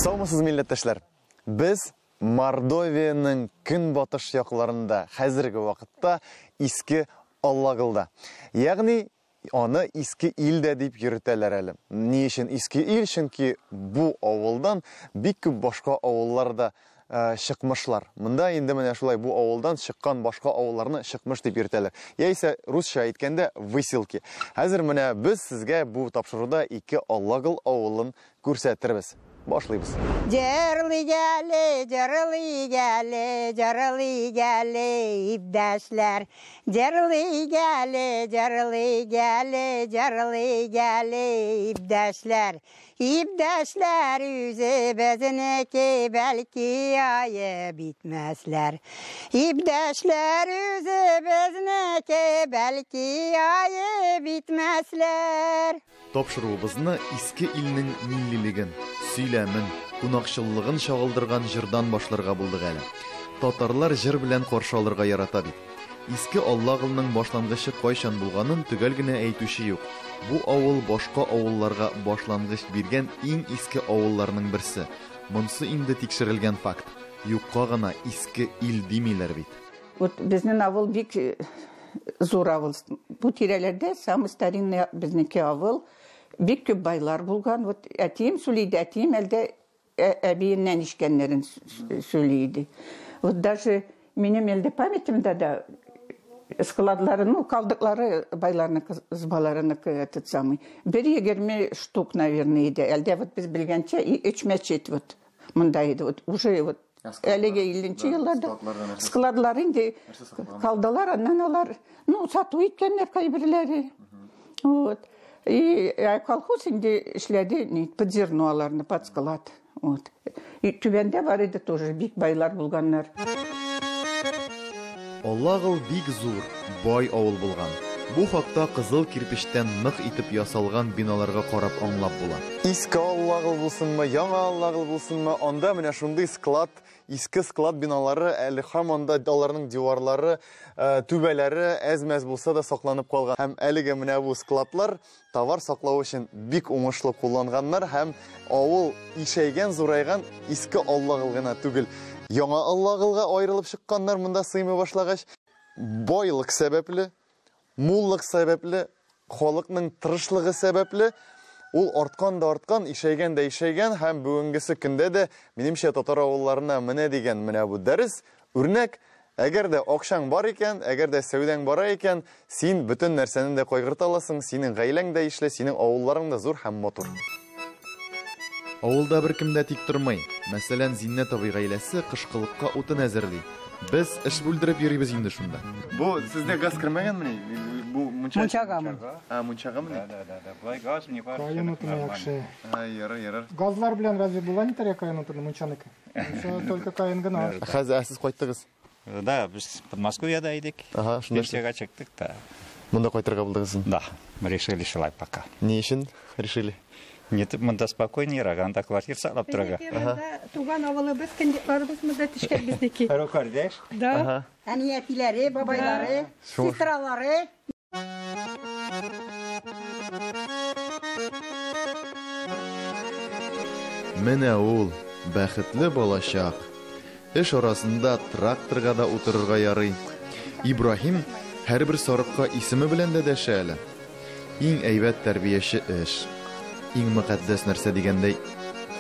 Саумысыз милләттәшләр. Без Мордовияның көнбатыш якларында хәзерге вакытта иске Аллагылда. Ягъни аны иске илдә дип йөртәләр әле. Ни өчен иске ил? Чөнки бу авылдан бик күп башка авыллар да чыкмышлар. Монда инде менә шулай бу авылдан чыккан башка авылларны чыкмыш дип йөртәләр. Яисә русча әйткәндә выселки. Хәзер менә без сезгә бу тапшыруда ике Аллагыл авылын күрсәтербез. Башлыйбыз. Җырлый гәле, җырлый гәле, җырлый гәле, иптәшләр. Җырлый гәле, җырлый гәле, җырлый гәле, иптәшләр. Иптәшләр үзебезнеке бәлки ае битмәсләр. Иптәшләр үзебезнеке бәлки ае битмәсләр. Тапшыруыбызны иске илнең миллилеген, сөйләмен, кунакчыллыгын чагылдырган җырдан башларга булдык әле. Татарлар җыр белән каршы алырга ярата бит. Иске Аллагылның башлангычы кайчан булганын төгәл генә әйтүче юк. Бу авыл башка авылларга башлангыч биргән иң иске авылларның берсе. Монсы инде тикшерелгән факт. Юкка гына иске ил димиләр бит. Вот безнең авыл бик зур авыл. Бу тирәләрдә самый старинный безнеке авыл. Бик күп байлар булган. Вот әтием сөйләде, әтием әлдә әбиеннән ишкәннәрен сөйләде. Вот даже минем әлдә памятимдә дә складларын, калдыклары байларның збаларының этот самый. 120 штук, наверное, иде. Әлдә вот без белгәнчә 3 мәчет вот монда иде. Вот уже вот әлеге 50нче елларда складлар инде калдылар, аннан алар, сату иткәннәр кайберләре. Вот. И колхоз инде эшләде, под зерноаларны, под склад. Вот. И түбәндә бар иде тоже бик байлар булганнар. Аллагыл бик зур, бай авыл булган. Бу хакта кызыл кирпичтән нык итеп ясалган биналарга карап аңлап була. Иске Аллагыл булсынмы, яңа Аллагыл булсынмы, анда менә шундый склад, иске склад биналары әле һаманда аларның диварлары, түбәләре әзмәз булса да сакланып калган. Һәм әлеге менә бу складлар товар саклау өчен бик уңышлы кулланганнар һәм авыл ишәйгән, зурайган иске Аллагыл гына түгел. Яңа Аллагылга аерылып чыкканнар монда сыймый башлагач, байлык сәбәпле, муллык сәбәпле, халыкның тырышлыгы сәбәпле ул арткан да арткан, ишәйгән дә ишәйгән һәм бүгенгесе көндә дә минемчә татар авылларына менә дигән менә бу дәрес үрнәк. Әгәр дә акчаң бар икән, әгәр дә сәүдәң бара икән, син бөтен нәрсәне дә кайгырта аласың, синең гаиләң дә ишле, синең авылларың да зур һәм матур. Авылда беркем дә тик тормый. Мәсәлән, Зиннәт абый гаиләсе кышкылыкка утын әзерли. Без эш бүлдереп йөрибез инде шунда. Бу сездә газ кергәнме? Бу Мунчагамы? Мунчагамы? Да. Бай газ не бар. Кайын утыны яхшы. Ярар. Газлар белән разве була ни тәрәк кайын утыны мунчаныкы? Только кайын гына. Хәзер сез кайттыгыз. Да, без Подмосковьеда идек. Ага, шунда. Пенсияга чыктык та. Монда кайтырга булдыгыз. Да, мы решили шулай пока. Ни өчен решили? Нет, монда спокойнее, анда квартира саклап торга. Туган авылыбыз, кандикларыбыз монда тишкән безнеке. Каракардеш? Да. Әниятиләре, бабайлары, сестралары. Менә ул бәхетле балачак. Эш арасында тракторга да утырырга ярый. Ибраһим һәрбер сарыкка исеме белән дә дәшә әле. Иң әйбәт тәрбияче эш. Иң мөхәддәс нәрсә дигәндәй.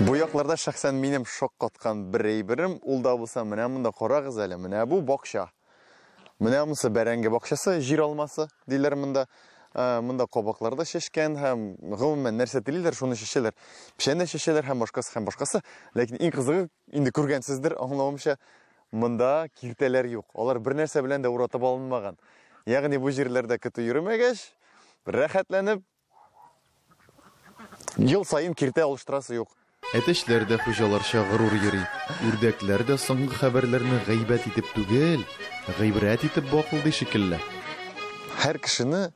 Бу якларда шәхсән минем шок каткан бер әйберем, ул да булса менә монда карагыз әле, менә бу бакча. Менә монысы бәрәңге бакчасы, җир алмасы диләр монда. Монда кабакларда чәчкән һәм гомумән нәрсә телиләр, шуны чәчәләр. Печән дә чәчәләр һәм башкасы. Ләкин иң кызыгы инде күргәнсездер, аңлавымча, монда киртәләр юк. Алар бер нәрсә белән дә уратып алынмаган. Ягъни бу җирләрдә көтү йөрмәгәч, рәхәтләнеп ел сайын киртә алыштырасы юк. Әтәчләр дә хуҗаларча горур йөри. Үрдәкләр дә соңгы хәбәрләрне гайбәт итеп түгел, гыйбрәт итеп бакылды шикелле. Һәр кешене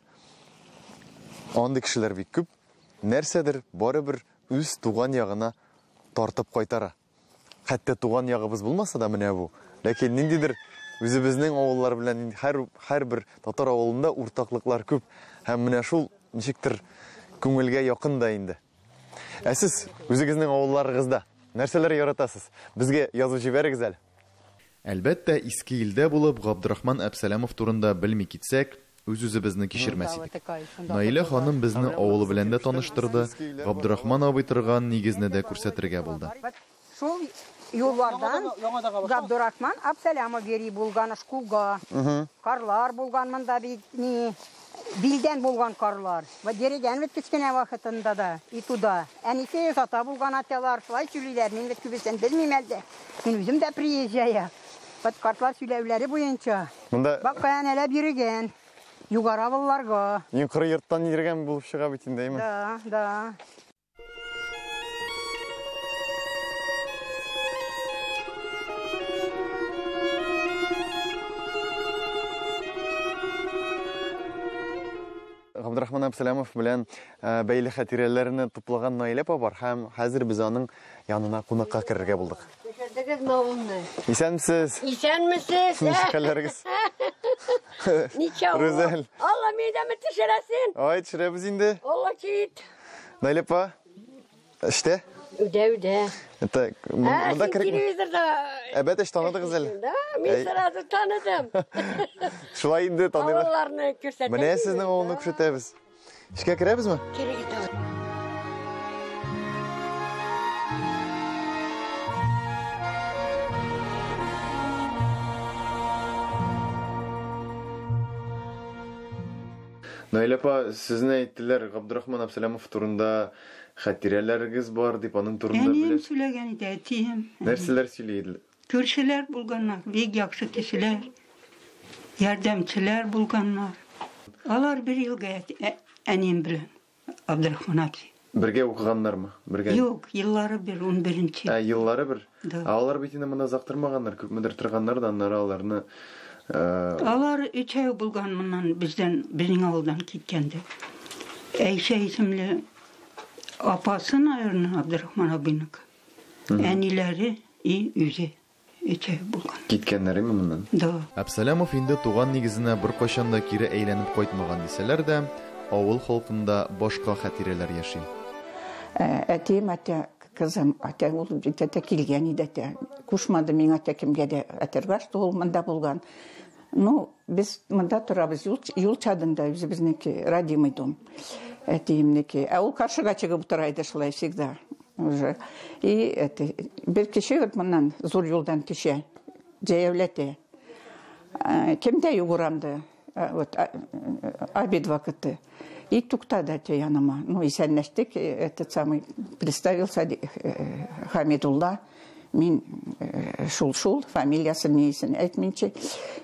андый кешеләр бик күп, нәрсәдер барыбер үз туган ягына тартып кайтара. Хәтта туган ягыбыз булмаса да менә бу. Ләкин ниндидер үзебезнең авыллар белән һәрбер татар авылында уртаклыклар күп. Һәм менә шул ничектер күңелгә якын да инде. Сез үзегезнең авылларыгызда нәрсәләр яратасыз? Безгә язып җибәрегез әле. Әлбәттә, иске илдә булып, Габдрахман Әбсәләмов турында белми китсәк, үз-үзебезне кичермәс идек. Наилә ханым безне авылы белән дә таныштырды, Габдрахман абый торган нигезне дә күрсәтергә булды. Шул юллардан Габдрахман Әбсәләмов йөри булган шкулга. Карлар булган монда бит билдән булган карлар. Ва дерегән бит кечкенә вакытында да, и туда. Әнисе сата булган аталар, шулай сөйлиләр. Мин бит күбесен белмим әлдә. Мин үзем дә приезжая. Вот картлар сөйләүләре буенча. Бак каянәләп йөргән. Югары авылларга. Югары йорттан йөргән булып чыга бит инде, әйме? Да. Габдрахман Әбсәләмов белән бәйле хатирәләрне туплаган Наилә апа бар һәм хәзер без аның янына кунакка керергә булдык. Исәнмесез? Исәнмесез? Ничәләрегез? Ничәү? Рүзәл. Алла мидәме төшерәсен? Ай, төшерәбез инде. Алла кит. Наилә апа, эштә? Үдә. Монда керик. Телевизорда. Әбәт эш таныдыгыз әле? Да, мин сразу таныдым. Шулай инде таныйлар. Авылларны күрсәтәм. Менә сезнең авылны күрсәтәбез. Эшкә керәбезме? Керек итә. Наилә апа, сезне әйттеләр Габдрахман Әбсәләмов турында хатирәләрегез бар дип, аның турында Әнием беләсез. сөйләгән иде, әтием. Нәрсәләр сөйләйдиләр? Күршеләр булганнар, бик яхшы кешеләр, ярдәмчеләр булганнар. Алар бер елга әнием белән, Габдрахман абзый. Бергә укыганнармы? Бергә? Юк, еллары бер, 11-нче. Еллары бер? Да. Алар бит инде монда зактырмаганнар, күпмедер торганнар да, аннары аларны Алар өчәү булган моннан безнең авылдан киткәндә. Әйшә исемле апасы, наверное, Габдрахман абыйныкы. Әниләре и үзе өчәү булган. киткәннәреме моннан? Да. Әбсәләмов инде туган нигезенә беркайчан да кире әйләнеп кайтмаган дисәләр дә, авыл халкында башка хатирәләр яши. Әтем, кызым, ул әтә килгән иде, кушмады миңа кемгә дә әтергәш, ул монда булган. Ну, без монда торабыз, юл чадында, безнеке родимый дом. Әтемнеке. Ул каршыга чыгып утыра иде шулай всегда. Уже. И бер кеше вот моннан зур юлдан төшә, җәяүләтә. Кемдә югырамды? Вот обед вакыты. И туктады әтә яныма. Ну, исәнләштек, этот самый представился Хамидулла. Мин шул фамилиясын нисен әйтминче.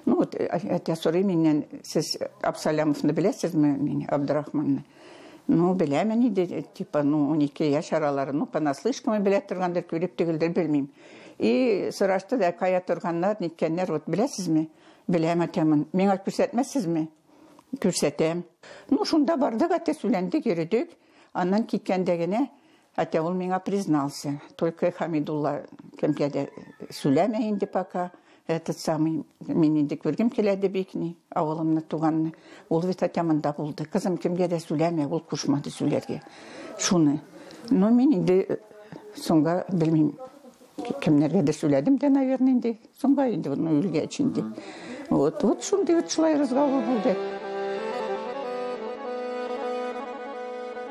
Ну, вот әтә сорый миннән, сез Әбсәләмовны беләсезме? Мин Габдрахманны. Ну, беләмен иде, типа, 12 яшь аралары, понаслышками белә торгандыр, күреп түгелдер, белмим. И сорашты да, кая торганнар, ниткәннәр, вот беләсезме? Беләм әтәмен. Миңа күрсәтмәсезме? Күрсәтәм. Ну, шунда бардык, әтә сүләндек, йөрөдек. Аннан киткәндә генә, әтә ул миңа признался. Только Хамидулла кемгә дә сүләмә инде пока. Этот самый, мин инде күргем киләде бикни, авылымны туганны. Ул бит әтәмендә булды. Кызым кемгә дә сүләмә, ул кушмады сүләргә. Шуны. Но мин инде соңга белмим, кемнәргә дә сүләдем дә, наверное, инде. Соңга инде аны үлгәч инде. Вот шундый вот шулай разговор булды.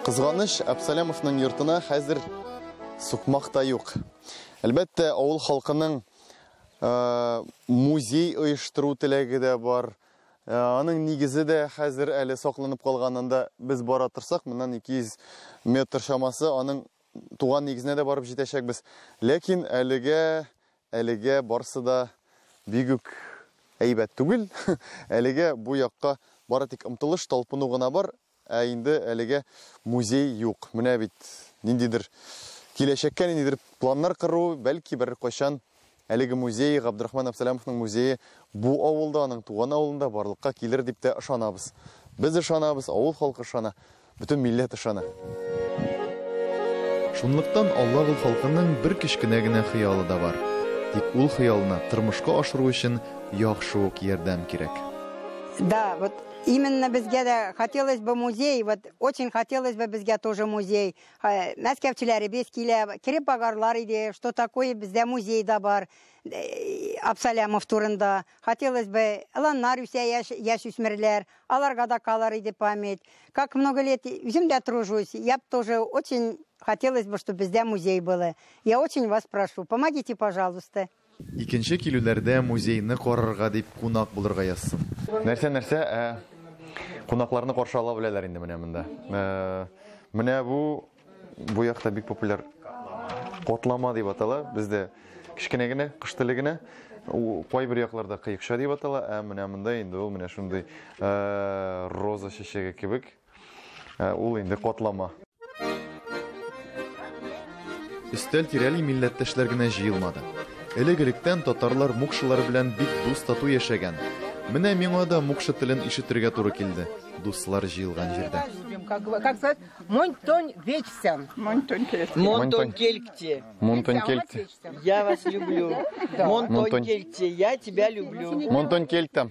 Кызганыч, Әбсәләмовның йортына хәзер сукмак та юк. Әлбәттә, авыл халкының музей оештыру теләге дә бар. Аның нигезе дә хәзер әле сакланып калганында без бара торсак, моннан 200 метр шамасы аның туган нигезенә дә барып җитәчәкбез. Ләкин әлегә барсы да бик үк әйбәт түгел. Әлегә бу якка бары тик омтылыш, талпыну гына бар, ә инде әлегә музей юк. Менә бит ниндидер киләчәккә ниндидер планнар кору, бәлки бер кайчан әлеге музей, Габдрахман Әбсәләмовның музее бу авылда, аның туган авылында барлыкка килер дип тә ышанабыз. Без ышанабыз, авыл халкы ышана, бөтен милләт ышана. Шунлыктан авыл халкының бер кичкенә генә хыялы да бар. Тик ул хыялны тормышка ашыру өчен яхшы ук ярдәм кирәк. Да, вот именно безге да хотелось бы музей, вот очень хотелось бы безге тоже музей. Мәскәүчеләре без килә, кирип багарлар иде, что такое бездә музей да бар. Абсалямов турында. Хотелось бы ланнар үсә яшүсмерләр, аларга да калар иде память. Как много лет үзем дә тружусь, я тоже очень хотелось бы, чтобы бездә музей было. Я очень вас прошу, помогите, пожалуйста. Икенче килүләрдә музейны карарга дип кунак булырга язсын. Нәрсә, кунакларны каршы ала беләләр инде менә монда. Менә бу якта бик популяр котлама дип атала. Бездә кичкенә генә, кыштылы генә, кайбер якларда кыекша дип атала. Менә монда инде ул менә шундый роза чәчәге кебек. Ул инде котлама. Өстәл тирәли милләттәшләр генә җыелмады. Элек-электән татарлар мукшылар белән бик дус тату яшәгән. Менә миңа да мукшы телен ишетергә туры килде. Дуслар җыелган җирдә. Как сказать, Монтон вечсен. Монтон кельте. Монтон кельте. Я вас люблю. Монтон кельте, я тебя люблю. Монтон кельтем.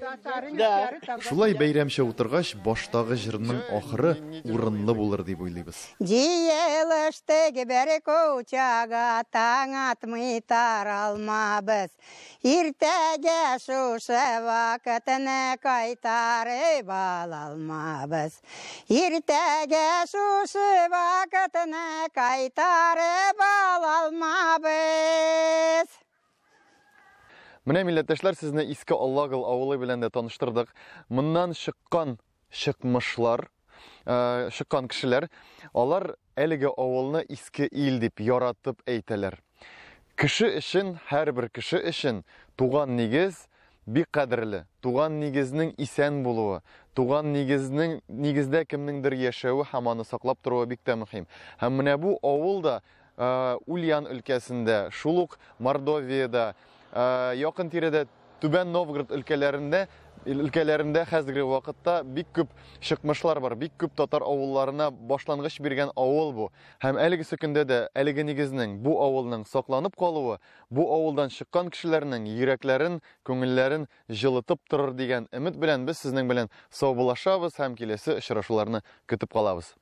Да. Шулай бәйрәмчә утыргач, баштагы җырның ахыры урынлы булыр дип уйлыйбыз. Диелештеге бере кучага таң атмый таралмабыз. Иртәгә шушы вакытны кайтарып алалмабыз. Иртәгә шушы вакытны кайтарып алалмабыз. Менә милләттәшләр, сезне Иске Аллагыл авылы белән дә таныштырдык. Моннан чыккан кешеләр, алар әлеге авылны Иске ил дип яратып әйтәләр. Кеше өчен, һәрбер кеше өчен туган нигез бик кадерле. Туган нигезнең исән булуы, туган нигездә кемнеңдер яшәүе һәм аны саклап торуы бик тә мөһим. Һәм менә бу авылда Ульян өлкәсендә, шул ук Мордовиядә, якын тирәдә Түбән Новгород өлкәләрендә хәзерге вакытта бик күп чыкмышлар бар. Бик күп татар авылларына башлангыч биргән авыл бу. Һәм әлеге көндә дә әлеге нигезнең, бу авылның сакланып калуы, бу авылдан чыккан кешеләрнең йөрәкләрен, күңелләрен җылытып торыр дигән өмет белән без сезнең белән саубуллашабыз һәм киләсе очрашуларны көтеп калабыз.